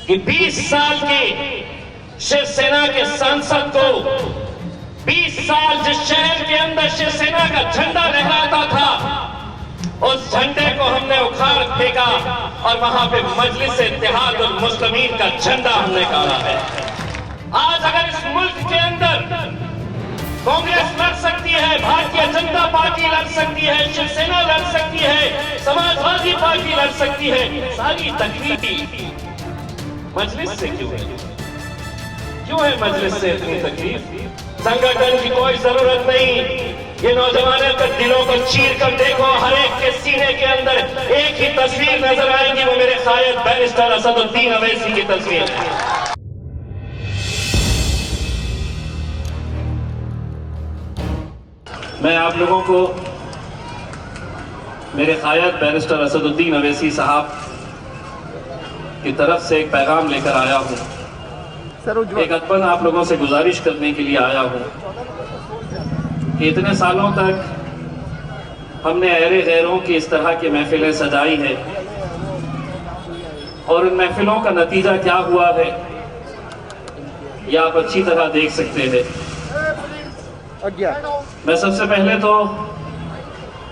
کہ 20 سال کے شیو سینا کے سانسد کو 20 سال جس شہر کے اندر شیو سینا کا جھنڈا لہراتا تھا اس جھنڈے کو ہم نے اکھاڑ پھینکا اور وہاں پہ مجلس اتحاد المسلمین کا جھنڈا ہم نے گاڑا ہے۔ آج اگر اس ملک کے اندر کانگریس لڑ سکتی ہے، بھارتیہ جنتا پارٹی لڑ سکتی ہے، شیو سینا لڑ سکتی ہے، سماجوادی پارٹی لڑ سکتی ہے، ساری تکلیف مجلس سے کیوں ہے؟ کیوں ہے مجلس سے اتنی تکلیف؟ سنگھٹن کی کوئی ضرورت نہیں۔ یہ نوجوانوں کے دلوں کو چیر کر دیکھو، ہر ایک کے سینے کے اندر ایک ہی تصویر نظر آئے گی، وہ میرے قائد بیرسٹر اسد الدین اویسی کی تصویر ہے۔ میں آپ لوگوں کو میرے قائد بیرسٹر اسد الدین اویسی صاحب کی طرف سے ایک پیغام لے کر آیا ہوں۔ ایک ادباً آپ لوگوں سے گزارش کرنے کے لیے آیا ہوں کہ اتنے سالوں تک ہم نے اہل غیروں کی اس طرح کی محفلیں سجائی ہیں اور ان محفلوں کا نتیجہ کیا ہوا ہے یہ آپ اچھی طرح دیکھ سکتے ہیں۔ میں سب سے پہلے تو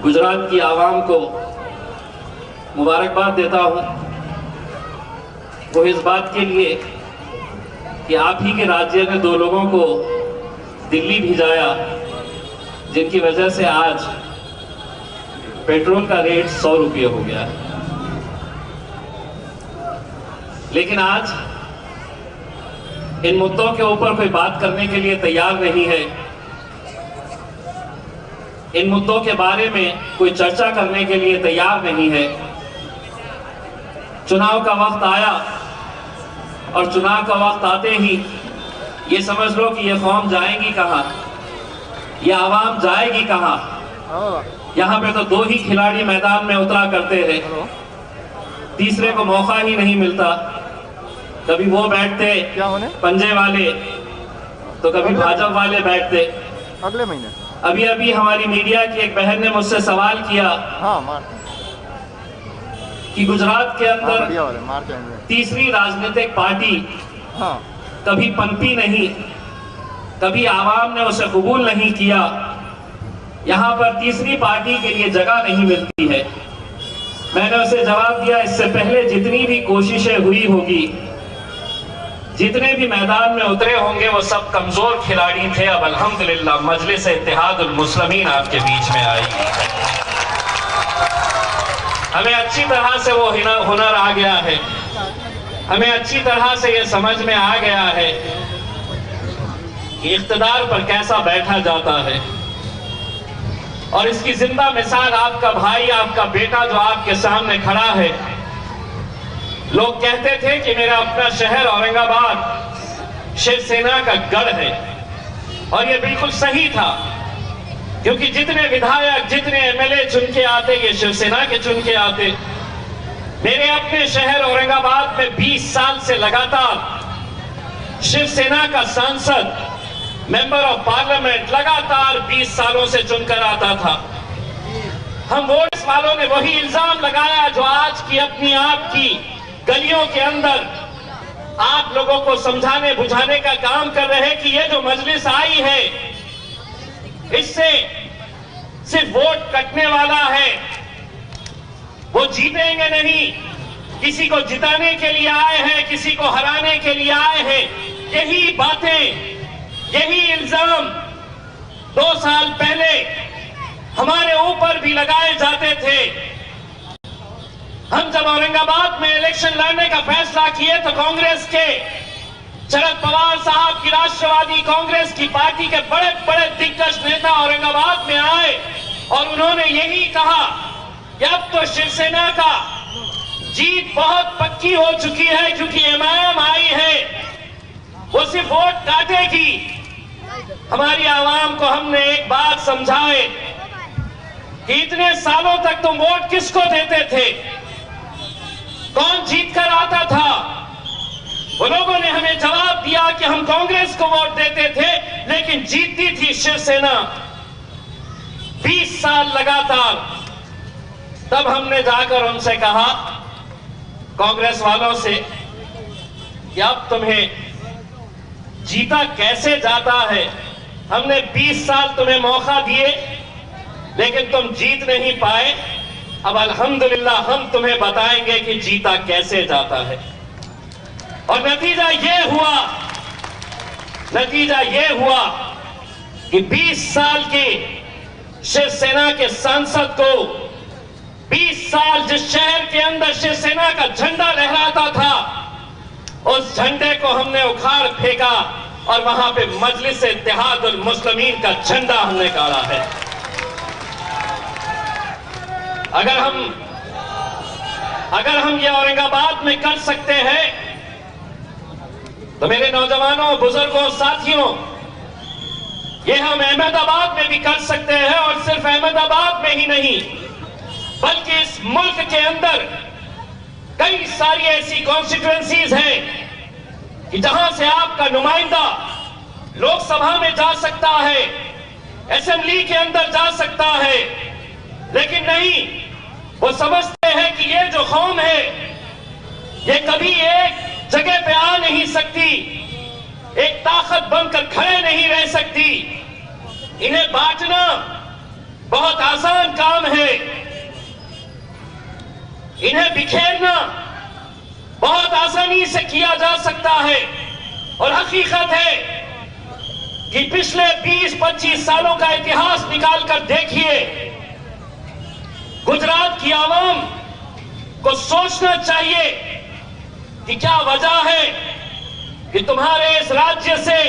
گجرات کی عوام کو مبارکباد دیتا ہوں، وہ اس بات کے لیے کہ آپ ہی کے راجیہ نے 2 لوگوں کو دلی بھیجایا جن کی وجہ سے آج پیٹرول کا ریٹ 100 روپے ہو گیا ہے۔ لیکن آج ان مدعوں کے اوپر کوئی بات کرنے کے لیے تیار نہیں ہے، ان مدعوں کے بارے میں کوئی چرچا کرنے کے لیے تیار نہیں ہے۔ چناؤ کا وقت آیا اور چناؤ کا وقت آتے ہی یہ سمجھ لو کہ یہ قوم جائے گی کہاں، یہ عوام جائے گی کہاں۔ یہاں پہ تو 2 ہی کھلاڑی میدان میں اترا کرتے ہیں، تیسرے کو موقع ہی نہیں ملتا۔ کبھی وہ بیٹھتے پنجے والے تو کبھی بھاجپ والے بیٹھتے۔ اگلے مہینے ابھی ہماری میڈیا کی ایک بہن نے مجھ سے سوال کیا کہ گجرات کے اندر تیسری راجنیتک پارٹی کبھی پنپی نہیں، کبھی عوام نے اسے قبول نہیں کیا، یہاں پر تیسری پارٹی کے لیے جگہ نہیں ملتی ہے۔ میں نے اسے جواب دیا اس سے پہلے جتنی بھی کوششیں ہوئی ہوگی، جتنے بھی میدان میں اترے ہوں گے وہ سب کمزور کھلاڑی تھے، اب الحمدللہ مجلس اتحاد المسلمین آپ کے بیچ میں آئی ہے۔ ہمیں اچھی طرح سے وہ ہنر آ گیا ہے، ہمیں اچھی طرح سے یہ سمجھ میں آ گیا ہے کہ اقتدار پر کیسا بیٹھا جاتا ہے، اور اس کی زندہ مثال آپ کا بھائی، آپ کا بیٹا جو آپ کے سامنے کھڑا ہے۔ لوگ کہتے تھے کہ میرا اپنا شہر اورنگ آباد شیو سینا کا گڑھ ہے، اور یہ بالکل صحیح تھا، کیونکہ جتنے ودھایک، جتنے ایم ایل اے چن کے آتے یہ شیو سینا کے چن کے آتے۔ میرے اپنے شہر اورنگ آباد میں 20 سال سے لگاتار شیو سینا کا سانسد، ممبر آف پارلیمنٹ لگاتار 20 سالوں سے چن کر آتا تھا۔ ہم ووٹس والوں نے وہی الزام لگایا جو آج کی اپنی آپ کی گلیوں کے اندر آپ لوگوں کو سمجھانے بجھانے کا کام کر رہے کہ یہ جو مجلس آئی ہے اس سے صرف ووٹ کٹنے والا ہے، وہ جیتیں گے نہیں، کسی کو جتانے کے لیے آئے ہیں، کسی کو ہرانے کے لیے آئے ہیں۔ یہی باتیں، یہی الزام 2 سال پہلے ہمارے اوپر بھی لگائے جاتے تھے۔ ہم جب اورنگ آباد میں الیکشن لڑنے کا فیصلہ کیے تو کانگریس کے شرد پوار صاحب کی راشٹروادی کانگریس کی پارٹی کے بڑے بڑے دگگج نیتا اورنگ آباد میں آئے اور انہوں نے یہی کہا کہ اب تو شیو سینا کا جیت بہت پکی ہو چکی ہے، کیونکہ ایم آئی ایم آئی ہے، وہ صرف ووٹ کاٹے گی۔ ہماری عوام کو ہم نے ایک بات سمجھائے کہ اتنے سالوں تک تم ووٹ کس کو دیتے تھے، کون جیت کر آتا تھا؟ وہ لوگوں نے ہمیں جواب دیا کہ ہم کانگریس کو ووٹ دیتے تھے لیکن جیتتی تھی شیو سینا 20 سال لگاتار۔ تب ہم نے جا کر ان سے کہا، کانگریس والوں سے، کہ اب تمہیں جیتا کیسے جاتا ہے. ہم نے 20 سال تمہیں موقع دیے لیکن تم جیت نہیں پائے. اب الحمدللہ ہم تمہیں بتائیں گے کہ جیتا کیسے جاتا ہے. اور نتیجہ یہ ہوا کہ 20 سال کی شیو سینا کے سانسد کو 20 سال جس شہر کے اندر شیو سینا کا جھنڈا لہراتا تھا اس جھنڈے کو ہم نے اکھاڑ پھینکا اور وہاں پہ مجلس اتحاد المسلمین کا جھنڈا ہم نے گاڑا ہے. اگر ہم یہ اورنگ آباد میں کر سکتے ہیں تو میرے نوجوانوں، بزرگوں، ساتھیوں، یہ ہم احمد آباد میں بھی کر سکتے ہیں. اور صرف احمد آباد میں ہی نہیں بلکہ اس ملک کے اندر کئی ساری ایسی کانسٹیٹوئنسیز ہیں کہ جہاں سے آپ کا نمائندہ لوک سبھا میں جا سکتا ہے، اسمبلی کے اندر جا سکتا ہے، لیکن نہیں، وہ سمجھتے ہیں کہ یہ جو قوم ہے یہ کبھی ایک جگہ پہ آ نہیں سکتی، ایک طاقت بن کر کھڑے نہیں رہ سکتی. انہیں بانٹنا بہت آسان کام ہے، انہیں بکھیرنا بہت آسانی سے کیا جا سکتا ہے. اور حقیقت ہے کہ پچھلے 20-25 سالوں کا اتہاس نکال کر دیکھیے، گجرات کی عوام کو سوچنا چاہیے کہ کیا وجہ ہے کہ تمہارے اس راجیہ سے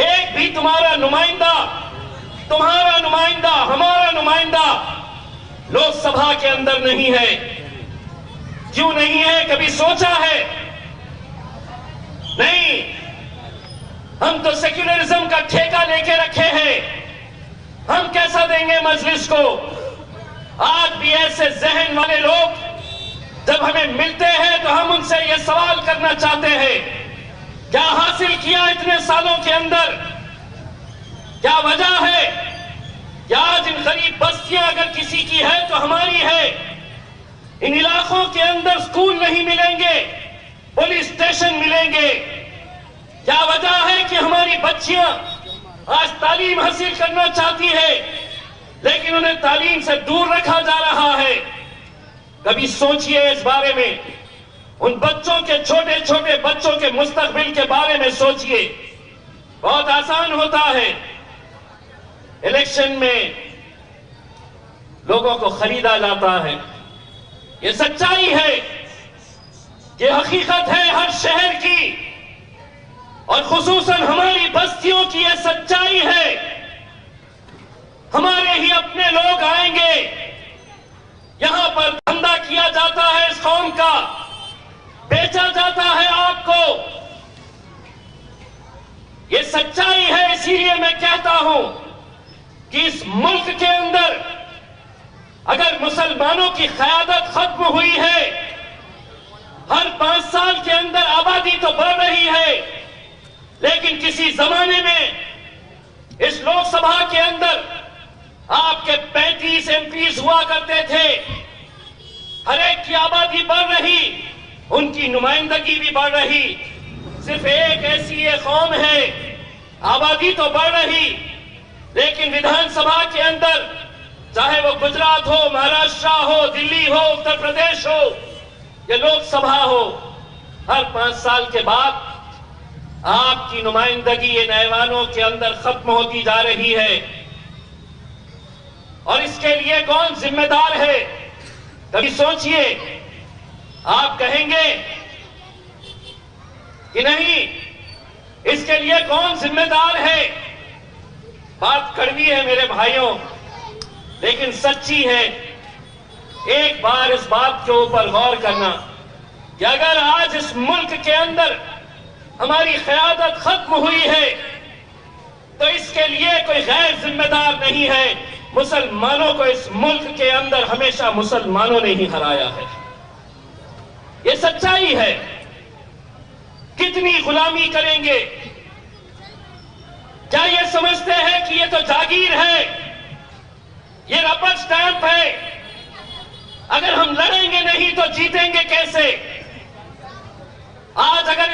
ایک بھی تمہارا نمائندہ، ہمارا نمائندہ لوک سبھا کے اندر نہیں ہے. کیوں نہیں ہے؟ کبھی سوچا ہے؟ نہیں. ہم تو سیکولرزم کا ٹھیکہ لے کے رکھے ہیں، ہم کیسا دیں گے مجلس کو؟ آج بھی ایسے ذہن والے لوگ جب ہمیں ملتے ہیں تو ہم ان سے یہ سوال کرنا چاہتے ہیں، کیا حاصل کیا اتنے سالوں کے اندر؟ کیا وجہ ہے کہ آج ان غریب بستیاں اگر کسی کی ہے تو ہماری ہے، ان علاقوں کے اندر سکول نہیں ملیں گے، پولیس اسٹیشن ملیں گے؟ کیا وجہ ہے کہ ہماری بچیاں آج تعلیم حاصل کرنا چاہتی ہے لیکن انہیں تعلیم سے دور رکھا جا رہا ہے؟ کبھی سوچئے اس بارے میں، ان بچوں کے چھوٹے بچوں کے مستقبل کے بارے میں سوچئے. بہت آسان ہوتا ہے الیکشن میں لوگوں کو خریدا جاتا ہے. یہ سچائی ہے، یہ حقیقت ہے ہر شہر کی اور خصوصاً ہماری بستیوں کی یہ سچائی ہے. ہمارے ہی اپنے لوگ آئیں گے، یہاں پر دھندا کیا جاتا ہے اس قوم کا، بیچا جاتا ہے آپ کو. یہ سچائی ہے. اسی لیے میں کہتا ہوں کہ اس ملک کے اندر اگر مسلمانوں کی قیادت ختم ہوئی ہے، ہر 5 سال کے اندر آبادی تو بڑھ رہی ہے لیکن کسی زمانے میں اس لوک سبھا کے اندر آپ کے 35 MPs ہوا کرتے تھے، ہر ایک کی آبادی بڑھ رہی، ان کی نمائندگی بھی بڑھ رہی. صرف ایک ایسی یہ قوم ہے، آبادی تو بڑھ رہی لیکن وِدھان سبھا کے اندر چاہے وہ گجرات ہو، مہاراشٹر ہو، دلی ہو، اتر پردیش ہو یا لوک سبھا ہو، ہر 5 سال کے بعد آپ کی نمائندگی ان ایوانوں کے اندر ختم ہوتی جا رہی ہے. اور اس کے لیے کون ذمہ دار ہے؟ کبھی سوچئے. آپ کہیں گے کہ نہیں، اس کے لیے کون ذمہ دار ہے؟ بات کڑوی ہے میرے بھائیوں لیکن سچی ہے. ایک بار اس بات کے اوپر غور کرنا کہ اگر آج اس ملک کے اندر ہماری قیادت ختم ہوئی ہے تو اس کے لیے کوئی غیر ذمہ دار نہیں ہے. مسلمانوں کو اس ملک کے اندر ہمیشہ مسلمانوں نے ہی ہرایا ہے. یہ سچائی ہے. کتنی غلامی کریں گے؟ کیا یہ سمجھتے ہیں کہ یہ تو جاگیر ہے، یہ ربڑ سٹیمپ ہے، اگر ہم لڑیں گے نہیں تو جیتیں گے کیسے؟ آج اگر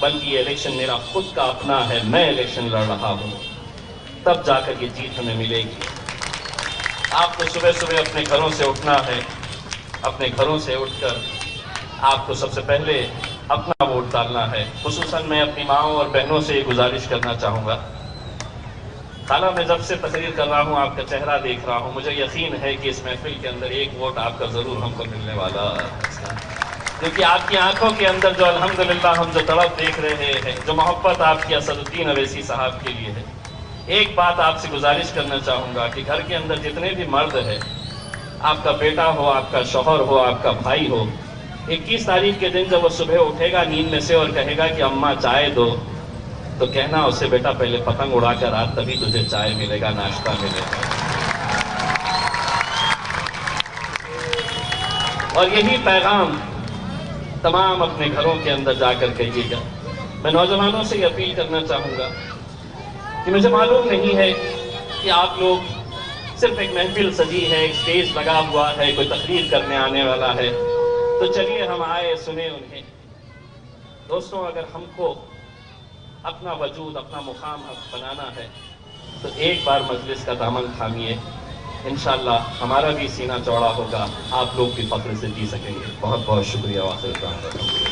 بلکہ یہ الیکشن میرا خود کا اپنا ہے، میں الیکشن لڑ رہا ہوں، تب جا کر یہ جیت ہمیں ملے گی۔ آپ کو صبح صبح اپنے گھروں سے اٹھنا ہے، اپنے گھروں سے اٹھ کر آپ کو سب سے پہلے اپنا ووٹ ڈالنا ہے۔ خصوصاً میں اپنی ماؤں اور بہنوں سے یہ گزارش کرنا چاہوں گا۔ خالہ، میں جب سے تقریر کر رہا ہوں آپ کا چہرہ دیکھ رہا ہوں، مجھے یقین ہے کہ اس محفل کے اندر ایک ووٹ آپ کا ضرور ہم کو ملنے والا ہے، کیونکہ آپ کی آنکھوں کے اندر جو الحمدللہ ہم جو تڑپ دیکھ رہے ہیں، جو محبت آپ کی اسد الدین اویسی صاحب کے لیے ہے۔ ایک بات آپ سے گزارش کرنا چاہوں گا کہ گھر کے اندر جتنے بھی مرد ہیں، آپ کا بیٹا ہو، آپ کا شوہر ہو، آپ کا بھائی ہو، 21 تاریخ کے دن جب وہ صبح اٹھے گا نیند میں سے اور کہے گا کہ اماں چائے دو، تو کہنا اسے بیٹا پہلے پتنگ اڑا کر آ، تبھی تجھے چائے ملے گا، ناشتہ ملے گا۔ اور یہی پیغام تمام اپنے گھروں کے اندر جا کر کہیے گا۔ میں نوجوانوں سے یہ اپیل کرنا چاہوں گا کہ مجھے معلوم نہیں ہے کہ آپ لوگ صرف ایک محفل سجی ہے، ایک سٹیج لگا ہوا ہے، کوئی تقریر کرنے آنے والا ہے، تو چلیے ہم آئے سنیں انہیں۔ دوستوں، اگر ہم کو اپنا وجود، اپنا مقام بنانا ہے تو ایک بار مجلس کا دامن تھامیے، انشاءاللہ ہمارا بھی سینہ چوڑا ہوگا، آپ لوگ بھی فخر سے جی سکیں گے۔ بہت بہت شکریہ۔ واخر دعوانا